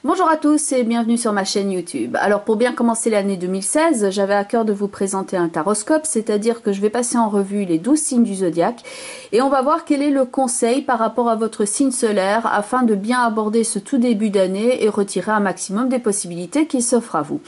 Bonjour à tous et bienvenue sur ma chaîne YouTube. Alors pour bien commencer l'année 2016, j'avais à cœur de vous présenter un taroscope, c'est-à-dire que je vais passer en revue les 12 signes du zodiaque et on va voir quel est le conseil par rapport à votre signe solaire afin de bien aborder ce tout début d'année et retirer un maximum des possibilités qui s'offrent à vous.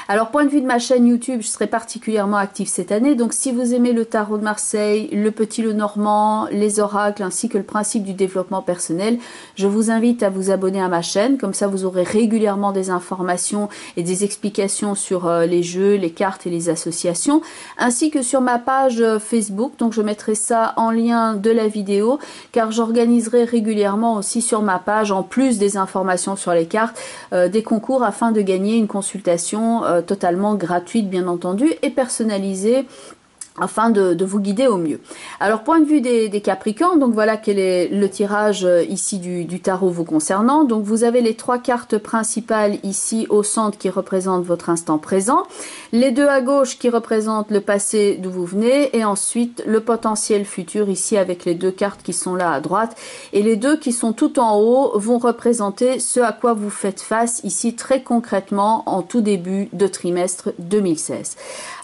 Alors point de vue de ma chaîne YouTube, je serai particulièrement active cette année, donc si vous aimez le tarot de Marseille, le petit Lenormand, les oracles ainsi que le principe du développement personnel, je vous invite à vous abonner à ma chaîne, comme ça vous aurez régulièrement des informations et des explications sur les jeux, les cartes et les associations, ainsi que sur ma page Facebook, donc je mettrai ça en lien de la vidéo, car j'organiserai régulièrement aussi sur ma page, en plus des informations sur les cartes, des concours afin de gagner une consultation totalement gratuite bien entendu et personnalisée afin de vous guider au mieux. Alors point de vue des Capricornes, donc voilà quel est le tirage ici du tarot vous concernant. Donc vous avez les trois cartes principales ici au centre qui représentent votre instant présent, les deux à gauche qui représentent le passé d'où vous venez et ensuite le potentiel futur ici avec les deux cartes qui sont là à droite et les deux qui sont tout en haut vont représenter ce à quoi vous faites face ici très concrètement en tout début de trimestre 2016.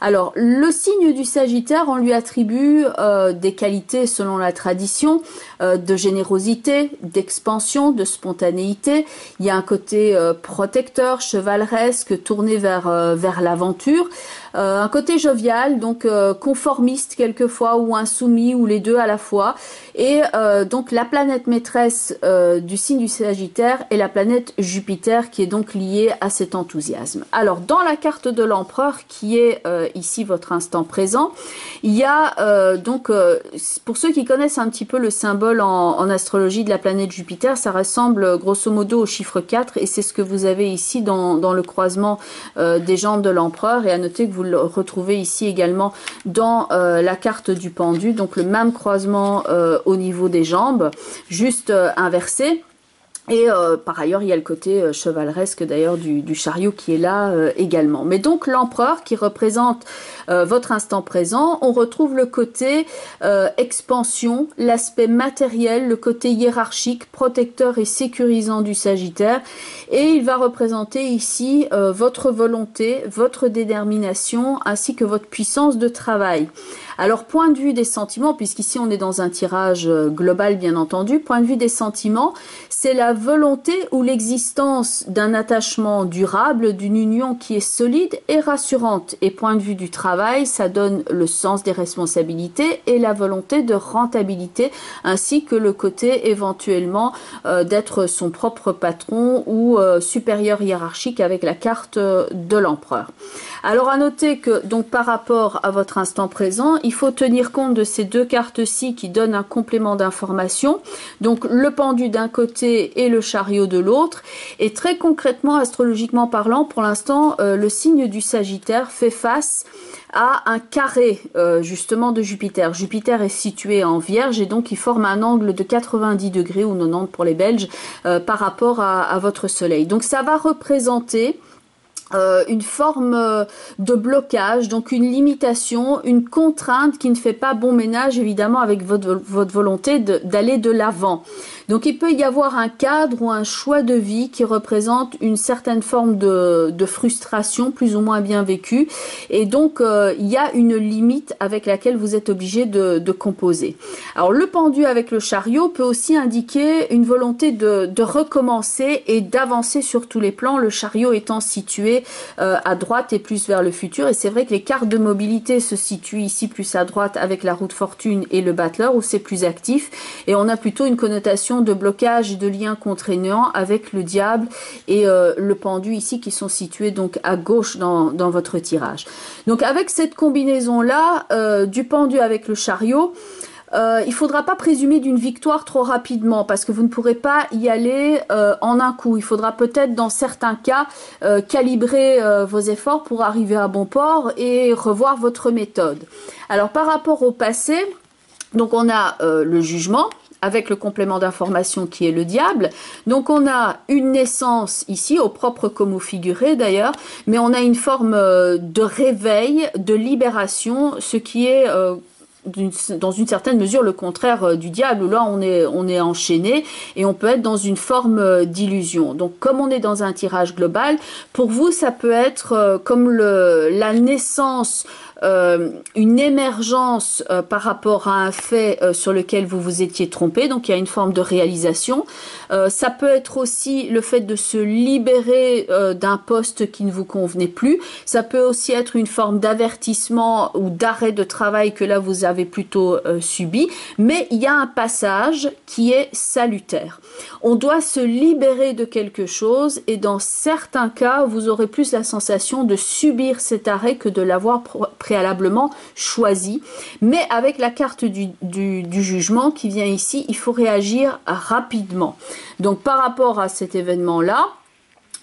Alors le signe du Sagittaire, on lui attribue des qualités selon la tradition, de générosité, d'expansion, de spontanéité. Il y a un côté protecteur, chevaleresque, tourné vers l'aventure. Un côté jovial, donc conformiste quelquefois, ou insoumis, ou les deux à la fois. Et donc la planète maîtresse du signe du Sagittaire est la planète Jupiter, qui est donc liée à cet enthousiasme. Alors dans la carte de l'empereur, qui est ici votre instant présent, il y a donc, pour ceux qui connaissent un petit peu le symbole en astrologie de la planète Jupiter, ça ressemble grosso modo au chiffre 4 et c'est ce que vous avez ici dans le croisement des jambes de l'empereur. Et à noter que vous le retrouvez ici également dans la carte du pendu, donc le même croisement au niveau des jambes, juste inversé. Et par ailleurs, il y a le côté chevaleresque d'ailleurs du chariot qui est là également. Mais donc l'empereur qui représente votre instant présent, on retrouve le côté expansion, l'aspect matériel, le côté hiérarchique, protecteur et sécurisant du Sagittaire. Et il va représenter ici votre volonté, votre détermination ainsi que votre puissance de travail. Alors point de vue des sentiments, puisqu'ici on est dans un tirage global bien entendu, point de vue des sentiments, c'est la volonté ou l'existence d'un attachement durable, d'une union qui est solide et rassurante. Et point de vue du travail, ça donne le sens des responsabilités et la volonté de rentabilité, ainsi que le côté éventuellement d'être son propre patron ou supérieur hiérarchique avec la carte de l'empereur. Alors à noter que donc par rapport à votre instant présent, il faut tenir compte de ces deux cartes-ci qui donnent un complément d'information, donc le pendu d'un côté et le chariot de l'autre. Et très concrètement, astrologiquement parlant, pour l'instant, le signe du Sagittaire fait face à un carré justement de Jupiter. Jupiter est situé en Vierge et donc il forme un angle de 90 degrés ou 90 pour les Belges par rapport à votre Soleil. Donc ça va représenter une forme de blocage, donc une limitation, une contrainte qui ne fait pas bon ménage évidemment avec votre volonté d'aller de l'avant. Donc il peut y avoir un cadre ou un choix de vie qui représente une certaine forme de frustration plus ou moins bien vécue et donc il y a une limite avec laquelle vous êtes obligé de composer. Alors le pendu avec le chariot peut aussi indiquer une volonté de recommencer et d'avancer sur tous les plans, le chariot étant situé à droite et plus vers le futur. Et c'est vrai que les cartes de mobilité se situent ici plus à droite avec la roue de fortune et le battleur où c'est plus actif et on a plutôt une connotation de blocage et de liens contraignants avec le diable et le pendu ici qui sont situés donc à gauche dans votre tirage. Donc avec cette combinaison là du pendu avec le chariot, il ne faudra pas présumer d'une victoire trop rapidement parce que vous ne pourrez pas y aller en un coup. Il faudra peut-être dans certains cas calibrer vos efforts pour arriver à bon port et revoir votre méthode. Alors par rapport au passé, donc on a le jugement avec le complément d'information qui est le diable. Donc on a une naissance ici, au propre comme au figuré d'ailleurs, mais on a une forme de réveil, de libération, ce qui est dans une certaine mesure le contraire du diable, où là on est enchaîné et on peut être dans une forme d'illusion. Donc comme on est dans un tirage global, pour vous ça peut être comme la naissance, une émergence par rapport à un fait sur lequel vous vous étiez trompé, donc il y a une forme de réalisation. Ça peut être aussi le fait de se libérer d'un poste qui ne vous convenait plus. Ça peut aussi être une forme d'avertissement ou d'arrêt de travail que là vous avez plutôt subi, mais il y a un passage qui est salutaire. On doit se libérer de quelque chose et dans certains cas, vous aurez plus la sensation de subir cet arrêt que de l'avoir préalablement choisi. Mais avec la carte du jugement qui vient ici, il faut réagir rapidement. Donc par rapport à cet événement-là,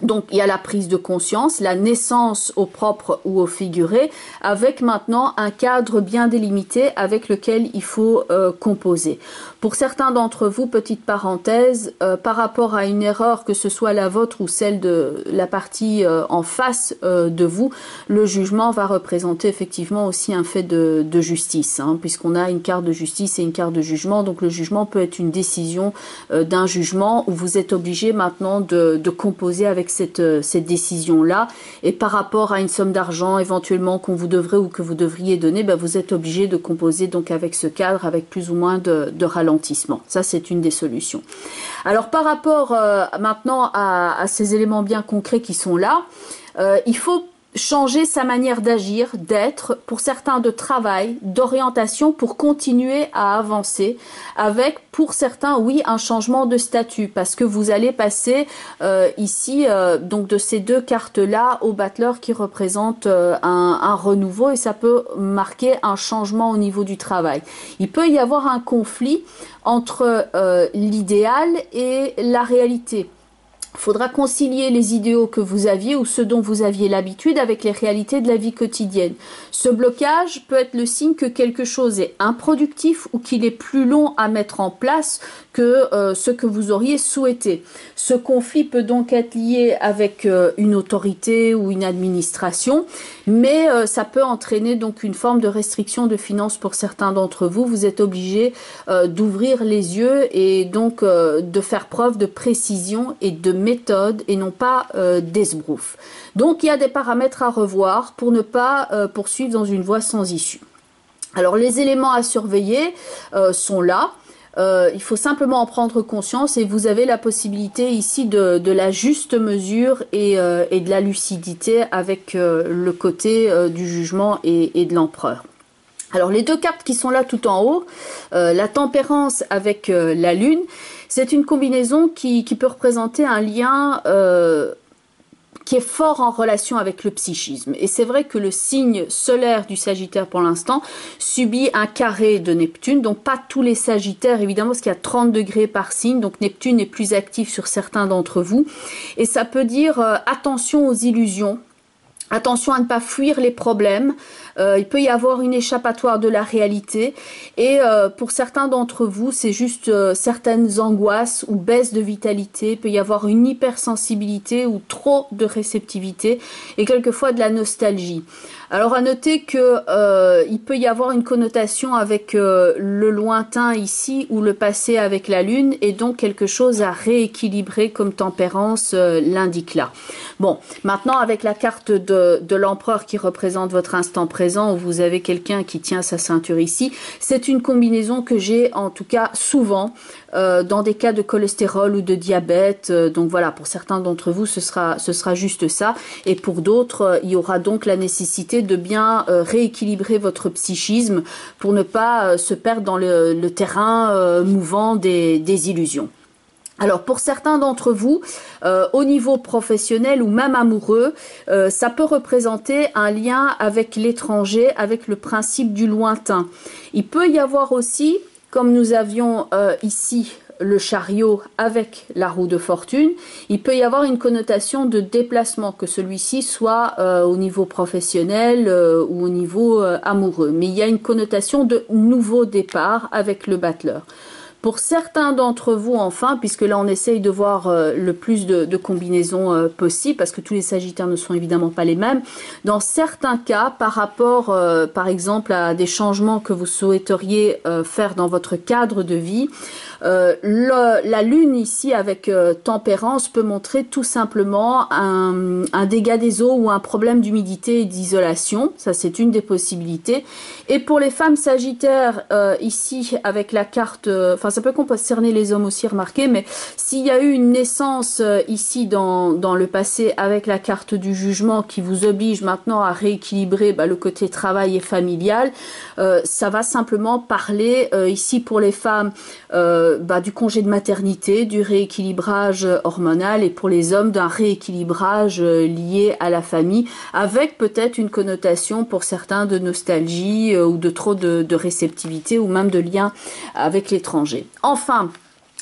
donc il y a la prise de conscience, la naissance au propre ou au figuré, avec maintenant un cadre bien délimité avec lequel il faut composer. Pour certains d'entre vous, petite parenthèse, par rapport à une erreur, que ce soit la vôtre ou celle de la partie en face de vous, le jugement va représenter effectivement aussi un fait de justice, hein, puisqu'on a une carte de justice et une carte de jugement. Donc le jugement peut être une décision d'un jugement où vous êtes obligé maintenant de composer avec cette décision-là, et par rapport à une somme d'argent éventuellement qu'on vous devrait ou que vous devriez donner, ben vous êtes obligé de composer donc avec ce cadre, avec plus ou moins de ralentissement. Ça, c'est une des solutions. Alors, par rapport maintenant à ces éléments bien concrets qui sont là, il faut changer sa manière d'agir, d'être, pour certains de travail, d'orientation, pour continuer à avancer, avec, pour certains, oui, un changement de statut, parce que vous allez passer ici, donc de ces deux cartes-là, au battleur qui représente un renouveau, et ça peut marquer un changement au niveau du travail. Il peut y avoir un conflit entre l'idéal et la réalité. Il faudra concilier les idéaux que vous aviez ou ceux dont vous aviez l'habitude avec les réalités de la vie quotidienne. Ce blocage peut être le signe que quelque chose est improductif ou qu'il est plus long à mettre en place que ce que vous auriez souhaité. Ce conflit peut donc être lié avec une autorité ou une administration, mais ça peut entraîner donc une forme de restriction de finances pour certains d'entre vous. Vous êtes obligé d'ouvrir les yeux et donc de faire preuve de précision et de méthode et non pas d'esbrouf. Donc il y a des paramètres à revoir pour ne pas poursuivre dans une voie sans issue. Alors les éléments à surveiller sont là. Il faut simplement en prendre conscience et vous avez la possibilité ici de la juste mesure et de la lucidité avec le côté du jugement et de l'empereur. Alors les deux cartes qui sont là tout en haut, la tempérance avec la lune, c'est une combinaison qui peut représenter un lien qui est fort en relation avec le psychisme. Et c'est vrai que le signe solaire du Sagittaire pour l'instant subit un carré de Neptune, donc pas tous les Sagittaires évidemment, parce qu'il y a 30 degrés par signe, donc Neptune est plus actif sur certains d'entre vous. Et ça peut dire attention aux illusions, attention à ne pas fuir les problèmes. Il peut y avoir une échappatoire de la réalité et pour certains d'entre vous, c'est juste certaines angoisses ou baisse de vitalité. Il peut y avoir une hypersensibilité ou trop de réceptivité et quelquefois de la nostalgie. Alors à noter que il peut y avoir une connotation avec le lointain ici ou le passé avec la lune et donc quelque chose à rééquilibrer comme tempérance l'indique là. Bon, maintenant avec la carte de l'empereur qui représente votre instant présent, où vous avez quelqu'un qui tient sa ceinture ici, c'est une combinaison que j'ai en tout cas souvent dans des cas de cholestérol ou de diabète. Donc voilà, pour certains d'entre vous, ce sera juste ça. Et pour d'autres, il y aura donc la nécessité de bien rééquilibrer votre psychisme pour ne pas se perdre dans le terrain mouvant des illusions. Alors pour certains d'entre vous, au niveau professionnel ou même amoureux, ça peut représenter un lien avec l'étranger, avec le principe du lointain. Il peut y avoir aussi, comme nous avions ici le chariot avec la roue de fortune, il peut y avoir une connotation de déplacement, que celui-ci soit au niveau professionnel ou au niveau amoureux. Mais il y a une connotation de nouveau départ avec le battleur. Pour certains d'entre vous, enfin, puisque là on essaye de voir le plus de combinaisons possibles, parce que tous les Sagittaires ne sont évidemment pas les mêmes. Dans certains cas, par rapport, par exemple, à des changements que vous souhaiteriez faire dans votre cadre de vie, la lune ici avec tempérance peut montrer tout simplement un dégât des eaux ou un problème d'humidité et d'isolation. Ça, c'est une des possibilités. Et pour les femmes sagittaires, ici avec la carte, enfin ça peut concerner les hommes aussi, remarquez, mais s'il y a eu une naissance ici dans le passé avec la carte du jugement qui vous oblige maintenant à rééquilibrer le côté travail et familial, ça va simplement parler ici pour les femmes du congé de maternité, du rééquilibrage hormonal, et pour les hommes d'un rééquilibrage lié à la famille, avec peut-être une connotation pour certains de nostalgie ou de trop de réceptivité ou même de lien avec l'étranger. Enfin,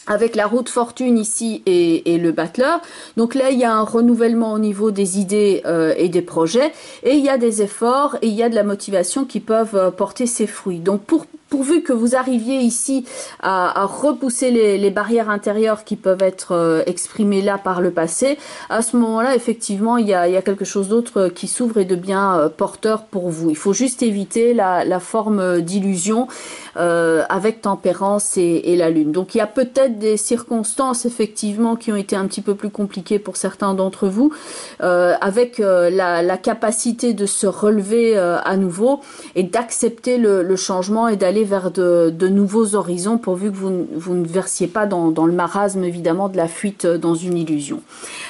avec la roue de fortune ici et le battleur. Donc là, il y a un renouvellement au niveau des idées et des projets, et il y a des efforts et il y a de la motivation qui peuvent porter ses fruits. Donc pourvu que vous arriviez ici à repousser les barrières intérieures qui peuvent être exprimées là par le passé, à ce moment-là, effectivement, il y a quelque chose d'autre qui s'ouvre et de bien porteur pour vous. Il faut juste éviter la forme d'illusion avec tempérance et la lune. Donc il y a peut-être des circonstances effectivement qui ont été un petit peu plus compliquées pour certains d'entre vous, avec la capacité de se relever à nouveau et d'accepter le changement et d'aller vers de nouveaux horizons, pourvu que vous ne versiez pas dans le marasme évidemment de la fuite dans une illusion.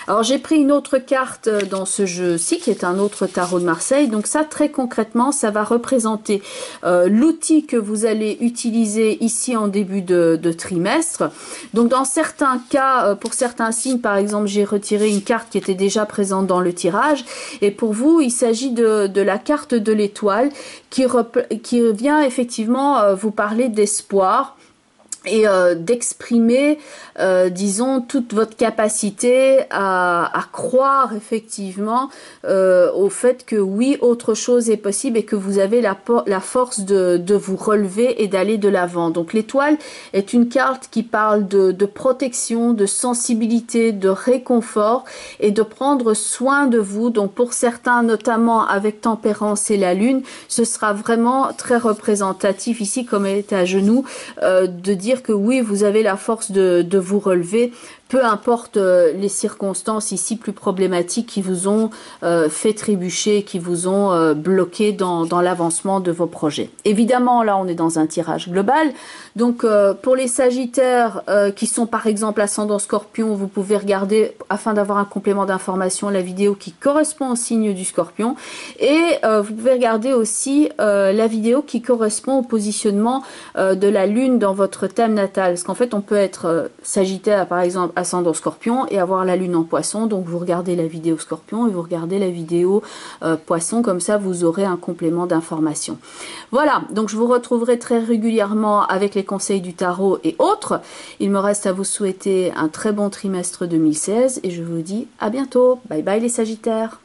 Alors j'ai pris une autre carte dans ce jeu-ci qui est un autre tarot de Marseille. Donc ça, très concrètement, ça va représenter l'outil que vous allez utiliser ici en début de trimestre. Donc dans certains cas, pour certains signes, par exemple, j'ai retiré une carte qui était déjà présente dans le tirage, et pour vous, il s'agit de la carte de l'étoile qui vient effectivement vous parler d'espoir et d'exprimer, disons, toute votre capacité à croire effectivement au fait que oui, autre chose est possible et que vous avez la force de vous relever et d'aller de l'avant. Donc l'étoile est une carte qui parle de protection, de sensibilité, de réconfort et de prendre soin de vous. Donc pour certains, notamment avec tempérance et la lune, ce sera vraiment très représentatif ici, comme elle est à genoux, de dire que oui, vous avez la force de vous relever, peu importe les circonstances ici plus problématiques qui vous ont fait trébucher, qui vous ont bloqué dans l'avancement de vos projets. Évidemment, là, on est dans un tirage global. Donc, pour les Sagittaires qui sont par exemple ascendant Scorpion, vous pouvez regarder, afin d'avoir un complément d'information, la vidéo qui correspond au signe du Scorpion. Et vous pouvez regarder aussi la vidéo qui correspond au positionnement de la Lune dans votre thème natal. Parce qu'en fait, on peut être Sagittaire, par exemple, ascendant Scorpion et avoir la Lune en Poisson. Donc, vous regardez la vidéo Scorpion et vous regardez la vidéo Poisson. Comme ça, vous aurez un complément d'information. Voilà, donc je vous retrouverai très régulièrement avec les conseils du tarot et autres. Il me reste à vous souhaiter un très bon trimestre 2016 et je vous dis à bientôt. Bye bye les Sagittaires.